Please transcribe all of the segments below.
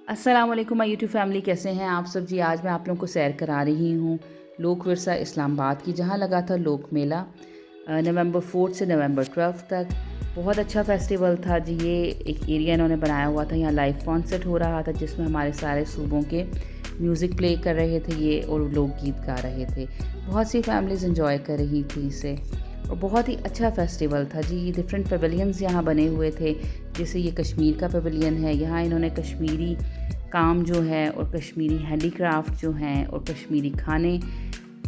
अस्सलाम वालेकुम my YouTube family, कैसे हैं आप सब जी। आज मैं आप लोगों को सैर करा रही हूँ लोक विरसा इस्लामाबाद की, जहाँ लगा था लोक मेला नवंबर 4 से नवंबर 12 तक। बहुत अच्छा फेस्टिवल था जी। ये एक एरिया इन्होंने बनाया हुआ था, यहाँ लाइव कॉन्सर्ट हो रहा था जिसमें हमारे सारे सूबों के म्यूज़िक प्ले कर रहे थे ये, और लोग गीत गा रहे थे। बहुत सी फैमिलीज़ इंजॉय कर रही थी इसे, और बहुत ही अच्छा फेस्टिवल था जी। डिफरेंट पवेलियंस यहाँ बने हुए थे, जैसे ये कश्मीर का पवेलियन है। यहाँ इन्होंने कश्मीरी काम जो है और कश्मीरी हैंडीक्राफ्ट जो हैं और कश्मीरी खाने,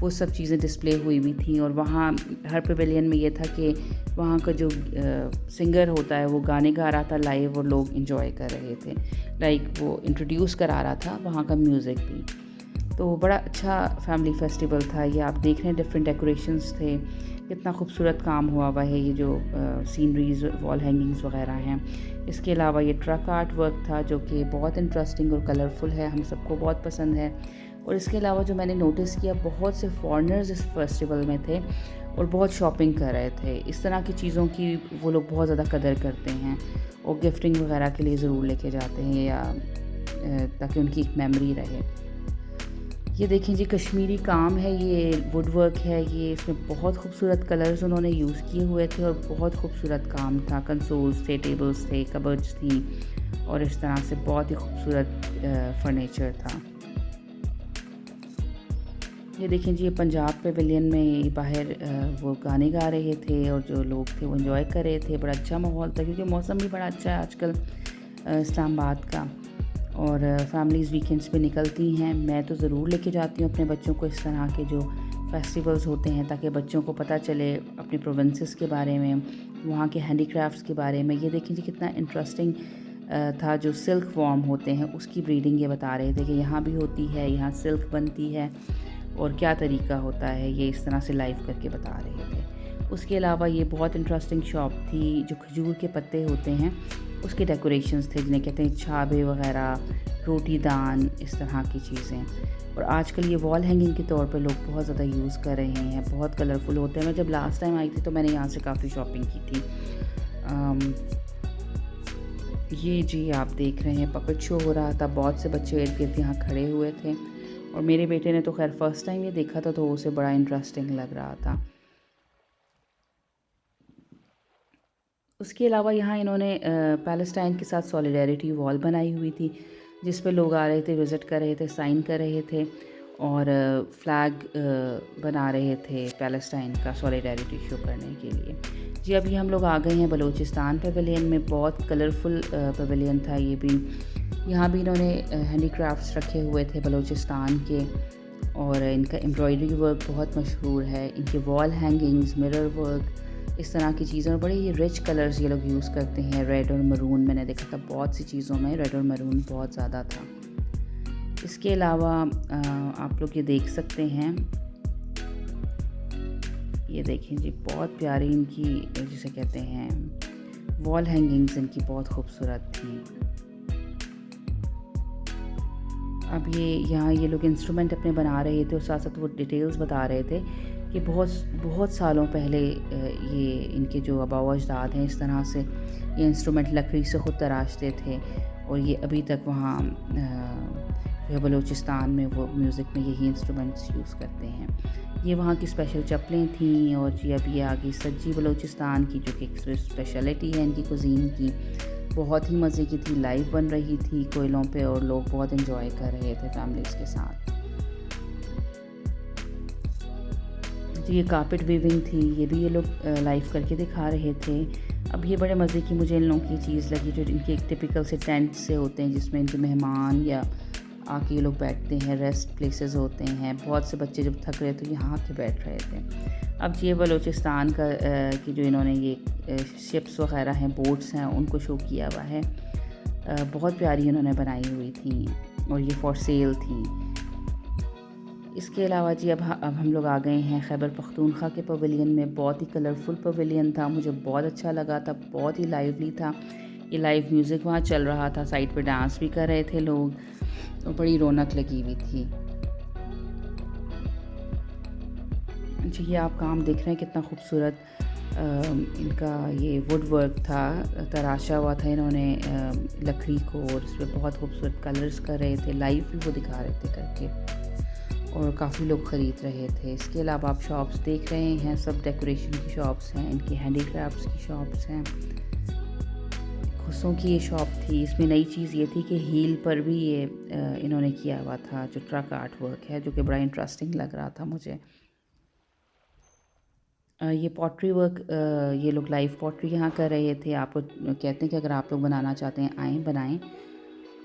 वो सब चीज़ें डिस्प्ले हुई हुई थी। और वहाँ हर पवेलियन में ये था कि वहाँ का जो सिंगर होता है वो गाने गा रहा था लाइव, और लोग इंजॉय कर रहे थे। लाइक वो इंट्रोड्यूस करा रहा था वहाँ का म्यूज़िक भी। तो बड़ा अच्छा फैमिली फेस्टिवल था ये। आप देख रहे हैं डिफरेंट डेकोरेशंस थे, कितना खूबसूरत काम हुआ हुआ है। ये जो सीनरीज, वॉल हैंगिंग्स वगैरह हैं। इसके अलावा ये ट्रक आर्ट वर्क था जो कि बहुत इंटरेस्टिंग और कलरफुल है, हम सबको बहुत पसंद है। और इसके अलावा जो मैंने नोटिस किया, बहुत से फॉरेनर्स इस फेस्टिवल में थे और बहुत शॉपिंग कर रहे थे। इस तरह की चीज़ों की वो लोग बहुत ज़्यादा कदर करते हैं और गिफ्टिंग वगैरह के लिए ज़रूर लेके जाते हैं, या ताकि उनकी एक मेमोरी रहे। ये देखें जी, कश्मीरी काम है, ये वुड वर्क है ये। इसमें बहुत खूबसूरत कलर्स उन्होंने यूज़ किए हुए थे और बहुत खूबसूरत काम था। कंसोल्स थे, टेबल्स थे, कबर्ड्स थी, और इस तरह से बहुत ही खूबसूरत फर्नीचर था। ये देखें जी, ये पंजाब पेविलियन में बाहर वो गाने गा रहे थे और जो लोग थे वो एंजॉय कर रहे थे। बड़ा अच्छा माहौल था क्योंकि मौसम भी बड़ा अच्छा है आजकल इस्लामाबाद का। और फैमिलीज़ वीकेंड्स पे निकलती हैं। मैं तो ज़रूर लेके जाती हूँ अपने बच्चों को इस तरह के जो फेस्टिवल्स होते हैं, ताकि बच्चों को पता चले अपनी प्रोविंसेस के बारे में, वहाँ के हैंडीक्राफ्ट्स के बारे में। ये देखिए जी, कितना इंटरेस्टिंग था। जो सिल्क वॉर्म होते हैं उसकी ब्रीडिंग ये बता रहे थे कि यहाँ भी होती है, यहाँ सिल्क बनती है और क्या तरीका होता है, ये इस तरह से लाइव करके बता रहे थे। उसके अलावा ये बहुत इंटरेस्टिंग शॉप थी। जो खजूर के पत्ते होते हैं उसके डेकोरेशंस थे, जिन्हें कहते हैं छाबे वगैरह, रोटी दान, इस तरह की चीज़ें। और आजकल ये वॉल हैंगिंग के तौर पे लोग बहुत ज़्यादा यूज़ कर रहे हैं, बहुत कलरफुल होते हैं। मैं जब लास्ट टाइम आई थी तो मैंने यहाँ से काफ़ी शॉपिंग की थी। ये जी, आप देख रहे हैं पपेट शो हो रहा था। बहुत से बच्चे इर्द गिर्द यहाँ खड़े हुए थे, और मेरे बेटे ने तो खैर फर्स्ट टाइम ये देखा था, तो उसे बड़ा इंटरेस्टिंग लग रहा था। उसके अलावा यहाँ इन्होंने पैलेस्टाइन के साथ सॉलिडेरिटी वॉल बनाई हुई थी, जिस पे लोग आ रहे थे, विज़िट कर रहे थे, साइन कर रहे थे, और फ्लैग बना रहे थे पैलेस्टाइन का सॉलिडेरिटी शो करने के लिए। जी, अभी हम लोग आ गए हैं बलूचिस्तान पवेलियन में। बहुत कलरफुल पवेलियन था ये भी। यहाँ भी इन्होंने हैंडीक्राफ्ट्स रखे हुए थे बलूचिस्तान के, और इनका एम्ब्रॉयडरी वर्क बहुत मशहूर है। इनके वॉल हैंगिंग्स, मिरर वर्क, इस तरह की चीज़ें, और बड़े ही रिच कलर्स ये लोग यूज़ करते हैं। रेड और मरून मैंने देखा था बहुत सी चीज़ों में, रेड और मरून बहुत ज़्यादा था। इसके अलावा आप लोग ये देख सकते हैं, ये देखें जी, बहुत प्यारी इनकी जिसे कहते हैं वॉल हैंगिंग्स, इनकी बहुत खूबसूरत थी। अब ये यहाँ ये लोग इंस्ट्रूमेंट अपने बना रहे थे और साथ साथ वो डिटेल्स बता रहे थे कि बहुत बहुत सालों पहले ये इनके जो आबा व अजदाद हैं, इस तरह से ये इंस्ट्रूमेंट लकड़ी से ख़ुद तराशते थे, और ये अभी तक वहाँ जो है बलूचिस्तान में वो म्यूज़िक में यही इंस्ट्रूमेंट्स यूज़ करते हैं। ये वहाँ की स्पेशल चप्पलें थीं। और जी, अब ये आ गई सज्जी बलूचिस्तान की, जो कि एक स्पेशलिटी है इनकी कुज़ीन की। बहुत ही मज़े की थी, लाइव बन रही थी कोयलों पे, और लोग बहुत एंजॉय कर रहे थे फैमिलीज़ के साथ। तो ये कारपेट वीविंग थी, ये भी ये लोग लाइव करके दिखा रहे थे। अब ये बड़े मज़े की मुझे इन लोगों की चीज़ लगी, जो इनके एक टिपिकल से टेंट से होते हैं, जिसमें इनके मेहमान या आके ये लोग बैठते हैं, रेस्ट प्लेसेस होते हैं। बहुत से बच्चे जब थक रहे तो यहाँ आके बैठ रहे थे। अब ये बलूचिस्तान का की जो इन्होंने ये शिप्स वगैरह हैं, बोट्स हैं, उनको शो किया हुआ है। बहुत प्यारी इन्होंने बनाई हुई थी, और ये फॉर सेल थी। इसके अलावा जी, अब हम लोग आ गए हैं खैबर पख्तूनख्वा के पवेलियन में। बहुत ही कलरफुल पवेलियन था, मुझे बहुत अच्छा लगा था, बहुत ही लाइवली था। ये लाइव म्यूज़िक वहाँ चल रहा था, साइड पे डांस भी कर रहे थे लोग, और बड़ी रौनक लगी हुई थी। जी, ये आप काम देख रहे हैं, कितना खूबसूरत इनका ये वुड वर्क था, तराशा हुआ था इन्होंने लकड़ी को, और इस पर बहुत खूबसूरत कलर्स कर रहे थे, लाइव भी वो दिखा रहे थे करके, और काफ़ी लोग ख़रीद रहे थे। इसके अलावा आप शॉप्स देख रहे हैं, सब डेकोरेशन की शॉप्स हैं, इनकी हैंडीक्राफ्ट्स की शॉप्स हैं। खुशों की ये शॉप थी। इसमें नई चीज़ ये थी कि हील पर भी ये इन्होंने किया हुआ था जो ट्रक आर्ट वर्क है, जो कि बड़ा इंटरेस्टिंग लग रहा था मुझे। ये पॉटरी वर्क, ये लोग लाइव पॉटरी यहाँ कर रहे थे। आपको कहते हैं कि अगर आप लोग बनाना चाहते हैं आएँ बनाएं।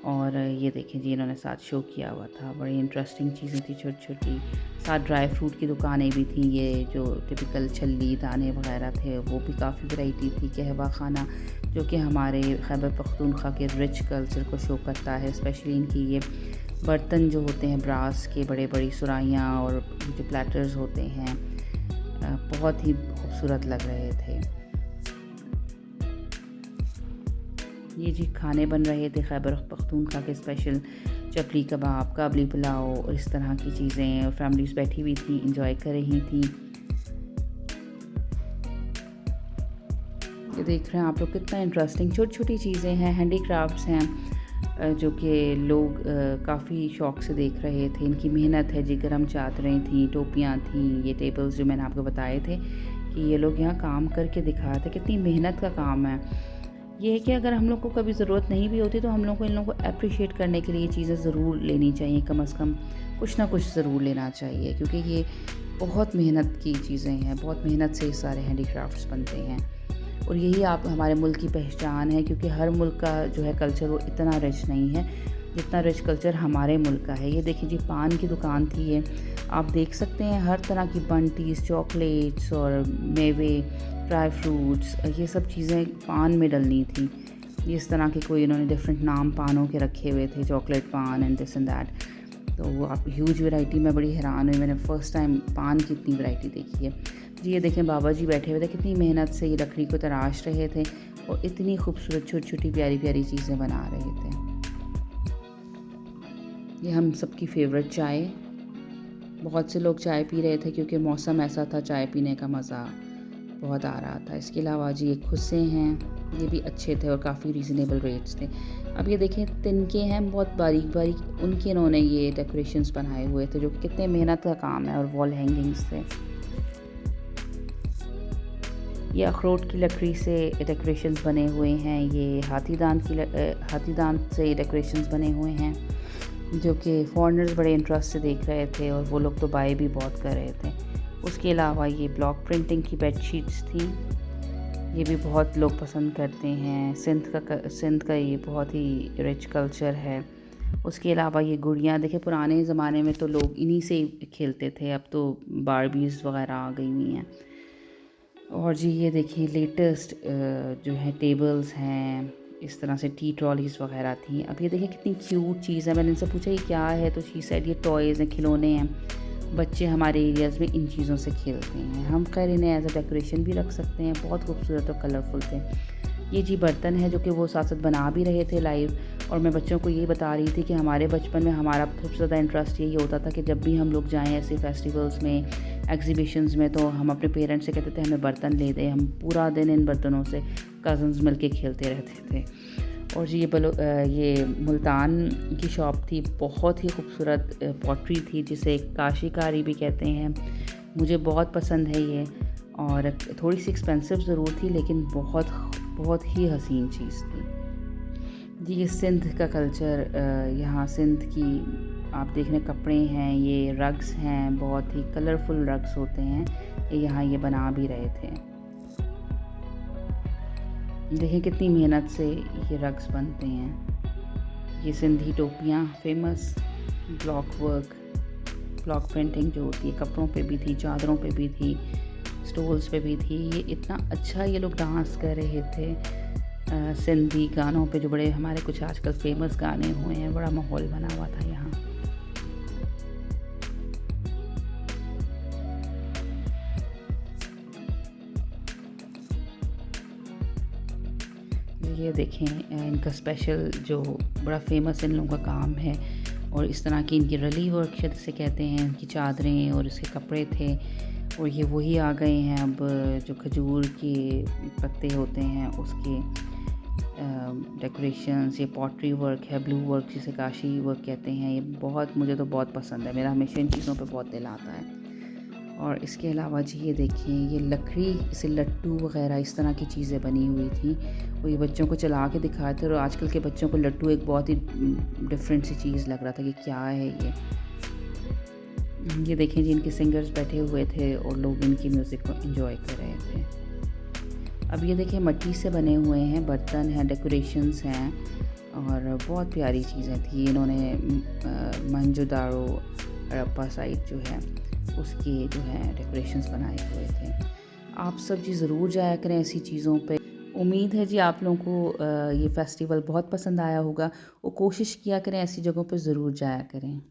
और ये देखें जी, इन्होंने साथ शो किया हुआ था, बड़ी इंटरेस्टिंग चीज़ें थी छोटी छोटी। साथ ड्राई फ्रूट की दुकानें भी थी, ये जो टिपिकल छल्ली दाने वगैरह थे वो भी काफ़ी वैरायटी थी। कहवा खाना, जो कि हमारे खैबर पख्तूनख्वा के रिच कल्चर को शो करता है। स्पेशली इनकी ये बर्तन जो होते हैं ब्रास के, बड़े बड़ी सुराहियाँ और जो प्लेटर्स होते हैं, बहुत ही खूबसूरत लग रहे थे। ये जी खाने बन रहे थे खैबर पख्तूनख्वा के स्पेशल, चपली कबाब, काबली पुलाव और इस तरह की चीज़ें, और फैमिलीज बैठी हुई थी, इंजॉय कर रही थी। ये देख रहे हैं आप लोग, कितना इंटरेस्टिंग छोटी छोटी चीज़ें हैं, हैंडीक्राफ्ट्स हैं, जो कि लोग काफ़ी शौक़ से देख रहे थे। इनकी मेहनत है जी, गरम चादरें थी, टोपियाँ थी, ये टेबल्स जो मैंने आपको बताए थे कि ये लोग यहाँ काम करके दिखाए थे। कितनी मेहनत का काम है। ये है कि अगर हम लोग को कभी ज़रूरत नहीं भी होती तो हम लोग को इन लोगों को अप्रिशिएट करने के लिए ये चीज़ें ज़रूर लेनी चाहिए, कम से कम कुछ ना कुछ ज़रूर लेना चाहिए, क्योंकि ये बहुत मेहनत की चीज़ें हैं, बहुत मेहनत से ये सारे हैंडीक्राफ्ट्स बनते हैं। और यही आप हमारे मुल्क की पहचान है, क्योंकि हर मुल्क का जो है कल्चर वो इतना रिच नहीं है जितना रिच कल्चर हमारे मुल्क का है। ये देखिए जी, पान की दुकान थी ये, आप देख सकते हैं हर तरह की बंटीज़, चॉकलेट्स और मेवे, ड्राई फ्रूट्स, ये सब चीज़ें पान में डलनी थी। इस तरह के कोई इन्होंने डिफरेंट नाम पानों के रखे हुए थे, चॉकलेट पान एंड दिस एंड दैट। तो वो आप ह्यूज वैरायटी, मैं बड़ी हैरान हुई, मैंने फ़र्स्ट टाइम पान की इतनी वैरायटी देखी है जी। ये देखें बाबा जी बैठे हुए थे, कितनी मेहनत से ये लकड़ी को तराश रहे थे और इतनी खूबसूरत छोटी छोटी प्यारी प्यारी चीज़ें बना रहे थे। ये हम सबकी फेवरेट चाय, बहुत से लोग चाय पी रहे थे क्योंकि मौसम ऐसा था, चाय पीने का मज़ा बहुत आ रहा था। इसके अलावा जी ये खुस्से हैं, ये भी अच्छे थे और काफ़ी रीज़नेबल रेट्स थे। अब ये देखें तिनके हैं, बहुत बारीक बारीक, उनके इन्होंने ये डेकोरेशंस बनाए हुए थे, जो कि कितने मेहनत का काम है, और वॉल हैंगिंग्स थे। ये अखरोट की लकड़ी से डेकोरेशंस बने हुए हैं, ये हाथी दांत से डेकोरेशंस बने हुए हैं, जो कि फॉरेनर्स बड़े इंटरेस्ट से देख रहे थे और वो लोग तो बाय भी बहुत कर रहे थे। उसके अलावा ये ब्लॉक प्रिंटिंग की बेडशीट्स थी, ये भी बहुत लोग पसंद करते हैं। सिंध का ये बहुत ही रिच कल्चर है। उसके अलावा ये गुड़ियाँ देखें, पुराने ज़माने में तो लोग इन्हीं से खेलते थे, अब तो बारबीज़ वगैरह आ गई हुई हैं। और जी ये देखिए लेटेस्ट जो है टेबल्स हैं, इस तरह से टी ट्रॉलीज़ वगैरह थी। अब ये देखिए कितनी क्यूट चीज़ है। मैंने इनसे पूछा ये क्या है, तो शी सेड ये टॉयज़ हैं, खिलौने हैं, बच्चे हमारे एरियाज़ में इन चीज़ों से खेलते हैं। हम खैर इन्हें एज अ डेकोरेशन भी रख सकते हैं। बहुत खूबसूरत और कलरफुल थे। ये जी बर्तन है जो कि वो साथ साथ बना भी रहे थे लाइव, और मैं बच्चों को ये बता रही थी कि हमारे बचपन में हमारा सबसे ज़्यादा इंटरेस्ट यही होता था कि जब भी हम लोग जाएँ ऐसे फेस्टिवल्स में, एग्जीबिशंस में, तो हम अपने पेरेंट्स से कहते थे हमें बर्तन ले दें। हम पूरा दिन इन बर्तनों से कज़न्स मिल के खेलते रहते थे। और जी ये मुल्तान की शॉप थी, बहुत ही खूबसूरत पॉटरी थी जिसे काशीकारी भी कहते हैं। मुझे बहुत पसंद है ये, और थोड़ी सी एक्सपेंसिव ज़रूर थी, लेकिन बहुत ही हसीन चीज़ थी जी। ये सिंध का कल्चर, यहाँ सिंध की आप देख रहे हैं कपड़े हैं, ये रग्स हैं, बहुत ही कलरफुल रग्स होते हैं, यहाँ ये बना भी रहे थे। देखिए कितनी मेहनत से ये रग्स बनते हैं। ये सिंधी टोपियाँ famous, block work, block printing जो होती है कपड़ों पे भी थी, चादरों पे भी थी, स्टोल्स पे भी थी। ये इतना अच्छा ये लोग डांस कर रहे थे सिंधी गानों पे, जो बड़े हमारे कुछ आजकल फेमस गाने हुए हैं। बड़ा माहौल बना हुआ था यहाँ। ये देखें इनका स्पेशल जो बड़ा फेमस इन लोगों का काम है, और इस तरह की इनकी रली वर्क जिसे कहते हैं, इनकी चादरें और इसके कपड़े थे, और ये वही आ गए हैं अब, जो खजूर के पत्ते होते हैं उसके डेकोरेशंस, ये पॉटरी वर्क है, ब्लू वर्क जिसे काशी वर्क कहते हैं, ये बहुत, मुझे तो बहुत पसंद है, मेरा हमेशा इन चीज़ों पे बहुत दिल आता है। और इसके अलावा जी ये देखिए, ये लकड़ी से लट्टू वग़ैरह इस तरह की चीज़ें बनी हुई थी, वो ये बच्चों को चला के दिखाए थे, और आजकल के बच्चों को लट्टू एक बहुत ही डिफरेंट सी चीज़ लग रहा था कि क्या है ये। ये देखें जी, इनके सिंगर्स बैठे हुए थे और लोग इनकी म्यूज़िक को एंजॉय कर रहे थे। अब ये देखिए, मिट्टी से बने हुए हैं बर्तन हैं, डेकोरेशंस हैं, और बहुत प्यारी चीज़ें थी। इन्होंने मोहनजोदाड़ो हड़प्पा साइड जो है उसके जो है डेकोरेशंस बनाए हुए थे। आप सब जी ज़रूर जाया करें ऐसी चीज़ों पे। उम्मीद है जी आप लोगों को ये फेस्टिवल बहुत पसंद आया होगा, और कोशिश किया करें ऐसी जगहों पे ज़रूर जाया करें।